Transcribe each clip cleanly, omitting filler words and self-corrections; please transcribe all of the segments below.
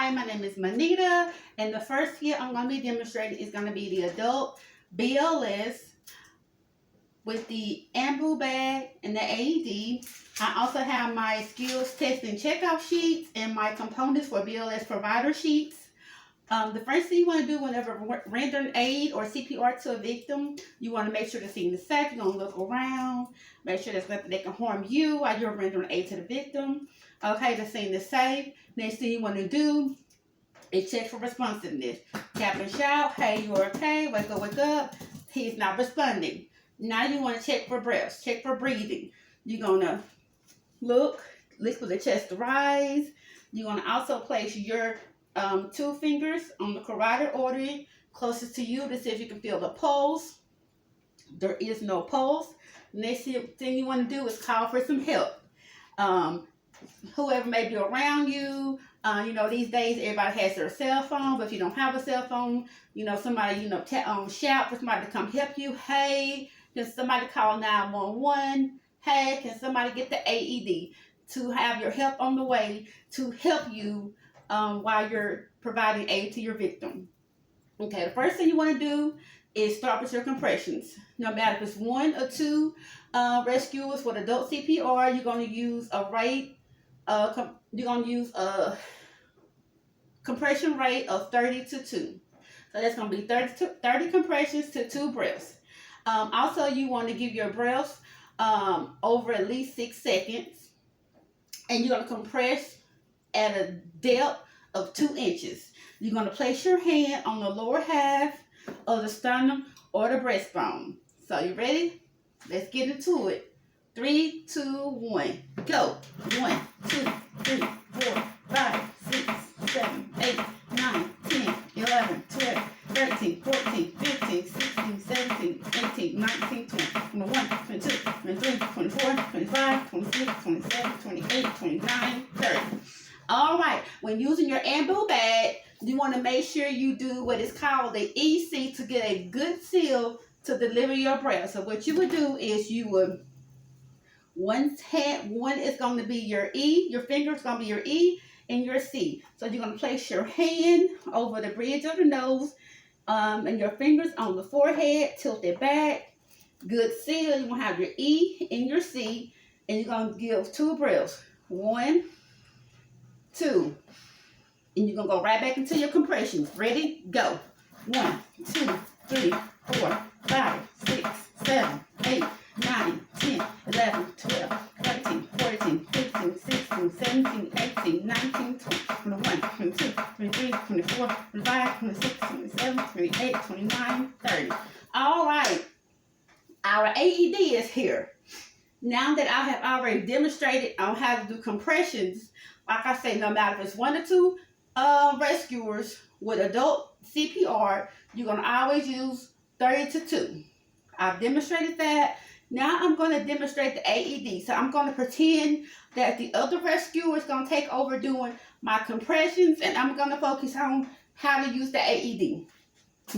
Hi, my name is Manita, and the first skill I'm going to be demonstrating is going to be the adult BLS with the ambu bag and the AED. I also have my skills test and checkout sheets and my components for BLS provider sheets. The first thing you want to do whenever rendering aid or CPR to a victim, you want to make sure the scene is safe. You're going to look around, make sure there's nothing that can harm you while you're rendering aid to the victim. Okay, the scene is safe. Next thing you want to do is check for responsiveness. Tap and shout, hey, you're okay, wake up. He's not responding. Now you want to check for breaths, check for breathing. You're going to look for the chest to rise. You're going to also place your 2 fingers on the carotid artery closest to you to see if you can feel the pulse. There is no pulse. Next thing you want to do is call for some help. Whoever may be around you, these days everybody has their cell phone, but if you don't have a cell phone, somebody, shout for somebody to come help you. Hey, can somebody call 911? Hey, can somebody get the AED to have your help on the way to help you while you're providing aid to your victim. Okay, the first thing you want to do is start with your compressions. No matter if it's 1 or 2 rescuers with adult CPR, you're going to use a rate. You're going to use a compression rate of 30 to 2. So that's going to be 30 compressions to 2 breaths. Also, you want to give your breaths over at least 6 seconds. And you're going to compress at a depth of 2 inches. You're going to place your hand on the lower half of the sternum or the breastbone. So you ready? Let's get into it. 3, 2, 1, go. 1, 2, 3, 4, 5, 6, 7, 8, 9, 10, 11, 12, 13, 14, 15, 16, 17, 18, 19, 20, 21, 22, 23, 24, 25, 26, 27, 28, 29, 30. All right, when using your ambu bag, you want to make sure you do what is called the EC to get a good seal to deliver your breath. So what you would do is you would, one is going to be your E, your finger is going to be your E and your C. So you're going to place your hand over the bridge of the nose and your fingers on the forehead, tilt it back. Good seal. You're going to have your E and your C, and you're going to give 2 breaths. 1, 2. And you're going to go right back into your compressions. Ready? Go. 1, 2, 3, 4, 5, 6, 7, 8, 9, 10, 11, 12, 13, 14, 15, 16, 17, 18, 19, 20, 21, 22, 23, 24, 25, 26, 27, 28, 29, 30. All right. Our AED is here. Now that I have already demonstrated on how to do compressions, like I say, no matter if it's 1 or 2 rescuers with adult CPR, you're going to always use 30 to 2. I've demonstrated that. Now I'm going to demonstrate the AED. So I'm going to pretend that the other rescuer is going to take over doing my compressions, and I'm going to focus on how to use the AED.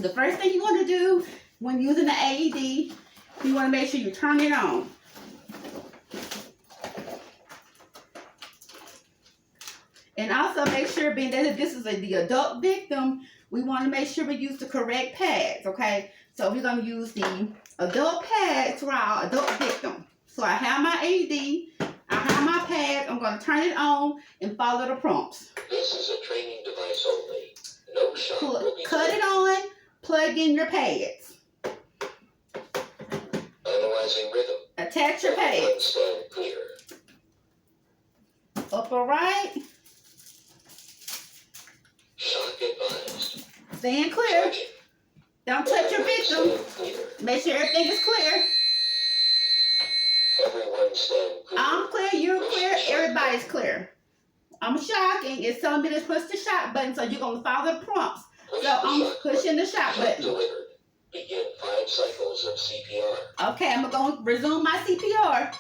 The first thing you want to do when using the AED, you want to make sure you turn it on. And also make sure, being that this is the adult victim, we want to make sure we use the correct pads, okay? So we're going to use the adult pads for our adult victim. So I have my AED, I have my pad, I'm going to turn it on and follow the prompts. This is a training device only. No shot will be cut it on, plug in your pads. Analyzing rhythm. Attach your pads. Stand clear. Upper right. Shock advised. Stand clear. Charging. Don't touch your victim. Stand clear. Make sure everything is clear. Everyone stand clear. I'm clear, you're clear, everybody's clear. I'm shocking. It's telling me to push the shock button, so you're going to follow the prompts. So I'm pushing the shock button. Delivered. Begin 5 cycles of CPR. Okay, I'm going to resume my CPR.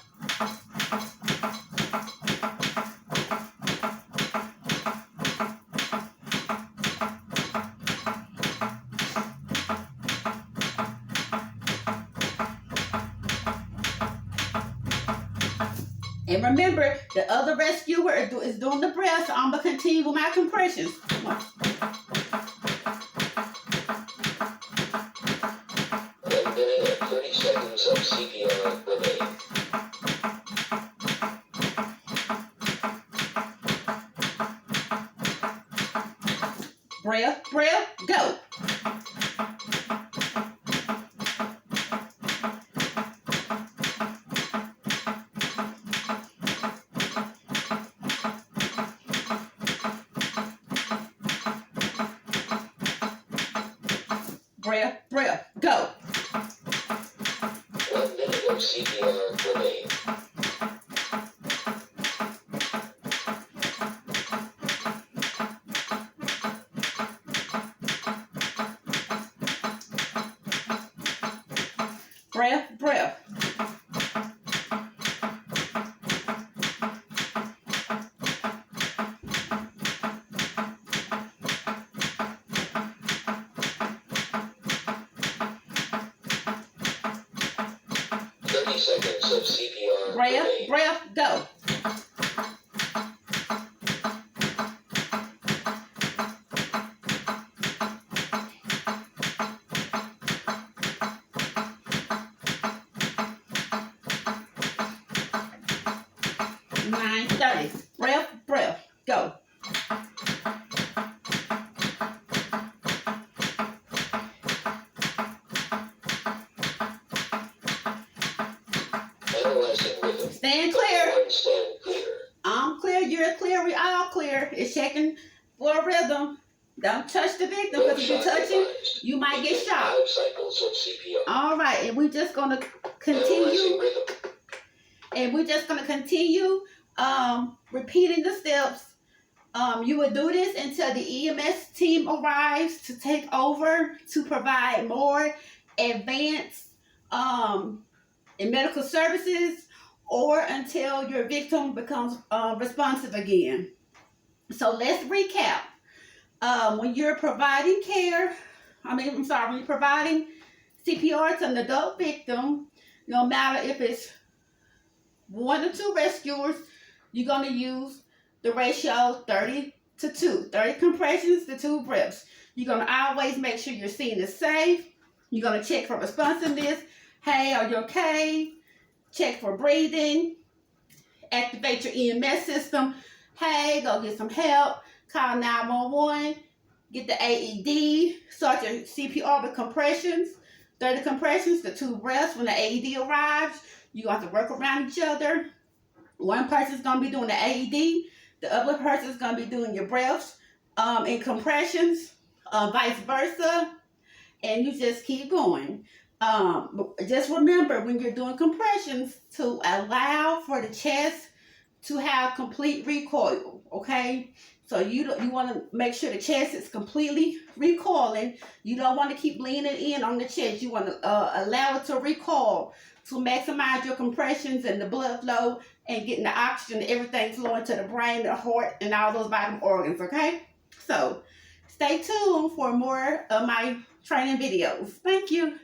And remember, the other rescuer is doing the breath, so I'm going to continue with my compressions. 1 minute and 30 seconds of CPR remain. Breath, breath, go. Breath, breath, go. 1 minute of CPR remain. Breath, breath. Seconds of CPR Breath, remain. breath, go. Nine 30. Breath, breath, go. Analyzing rhythm. Stand clear. Everyone stand clear. I'm clear, you're clear, we all clear. It's checking for a rhythm. Don't touch the victim, because if you touch him, you might get shot. 5 cycles of CPR. All right, and we're just going to continue. Analyzing rhythm. And we're just going to continue repeating the steps. You will do this until the EMS team arrives to take over to provide more advanced medical services, or until your victim becomes responsive again. So let's recap. When you're providing when you're providing CPR to an adult victim, no matter if it's 1 or 2 rescuers, you're going to use the ratio 30 to 2. 30 compressions to 2 breaths. You're going to always make sure your scene is safe. You're going to check for responsiveness. Hey, are you okay? Check for breathing. Activate your EMS system. Hey, go get some help. Call 911. Get the AED. Start your CPR with compressions. 30 compressions to 2 breaths. When the AED arrives, you have to work around each other. One person's going to be doing the AED. The other person's going to be doing your breaths and compressions, vice versa. And you just keep going. Just remember, when you're doing compressions, to allow for the chest to have complete recoil, okay? So you want to make sure the chest is completely recoiling. You don't want to keep leaning in on the chest. You want to allow it to recoil to maximize your compressions and the blood flow and getting the oxygen, everything flowing to the brain, the heart, and all those vital organs, okay? So stay tuned for more of my training videos. Thank you.